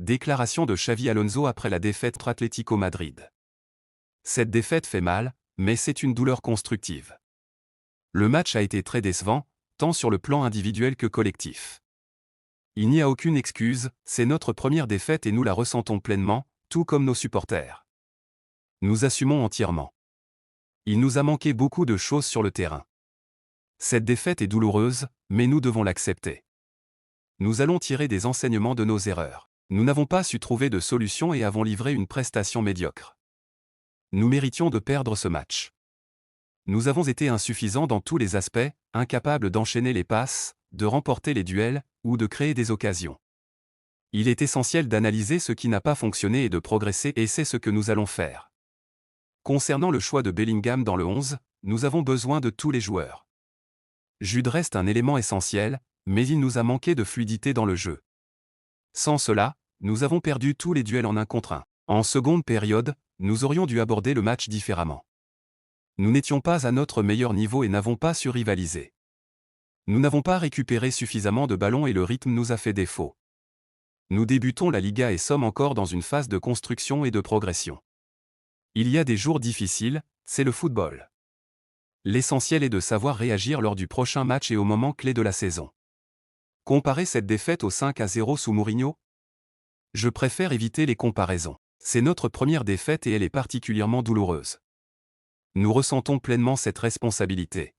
Déclaration de Xavi Alonso après la défaite contre Atlético Madrid. Cette défaite fait mal, mais c'est une douleur constructive. Le match a été très décevant, tant sur le plan individuel que collectif. Il n'y a aucune excuse, c'est notre première défaite et nous la ressentons pleinement, tout comme nos supporters. Nous assumons entièrement. Il nous a manqué beaucoup de choses sur le terrain. Cette défaite est douloureuse, mais nous devons l'accepter. Nous allons tirer des enseignements de nos erreurs. Nous n'avons pas su trouver de solution et avons livré une prestation médiocre. Nous méritions de perdre ce match. Nous avons été insuffisants dans tous les aspects, incapables d'enchaîner les passes, de remporter les duels, ou de créer des occasions. Il est essentiel d'analyser ce qui n'a pas fonctionné et de progresser, et c'est ce que nous allons faire. Concernant le choix de Bellingham dans le 11, nous avons besoin de tous les joueurs. Jude reste un élément essentiel, mais il nous a manqué de fluidité dans le jeu. Sans cela, nous avons perdu tous les duels en 1 contre 1. En seconde période, nous aurions dû aborder le match différemment. Nous n'étions pas à notre meilleur niveau et n'avons pas su rivaliser. Nous n'avons pas récupéré suffisamment de ballons et le rythme nous a fait défaut. Nous débutons la Liga et sommes encore dans une phase de construction et de progression. Il y a des jours difficiles, c'est le football. L'essentiel est de savoir réagir lors du prochain match et au moment clé de la saison. Comparer cette défaite au 5-0 sous Mourinho? Je préfère éviter les comparaisons. C'est notre première défaite et elle est particulièrement douloureuse. Nous ressentons pleinement cette responsabilité.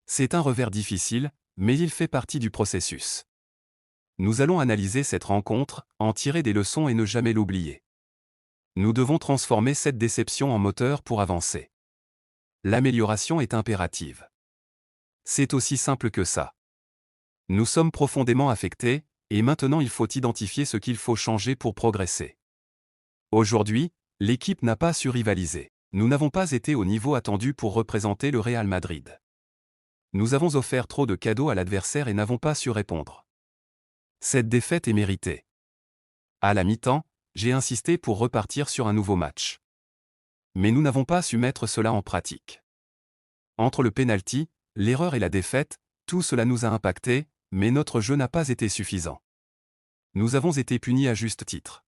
C'est un revers difficile, mais il fait partie du processus. Nous allons analyser cette rencontre, en tirer des leçons et ne jamais l'oublier. Nous devons transformer cette déception en moteur pour avancer. L'amélioration est impérative. C'est aussi simple que ça. Nous sommes profondément affectés, et maintenant il faut identifier ce qu'il faut changer pour progresser. Aujourd'hui, l'équipe n'a pas su rivaliser. Nous n'avons pas été au niveau attendu pour représenter le Real Madrid. Nous avons offert trop de cadeaux à l'adversaire et n'avons pas su répondre. Cette défaite est méritée. À la mi-temps, j'ai insisté pour repartir sur un nouveau match. Mais nous n'avons pas su mettre cela en pratique. Entre le pénalty, l'erreur et la défaite, tout cela nous a impactés, mais notre jeu n'a pas été suffisant. Nous avons été punis à juste titre.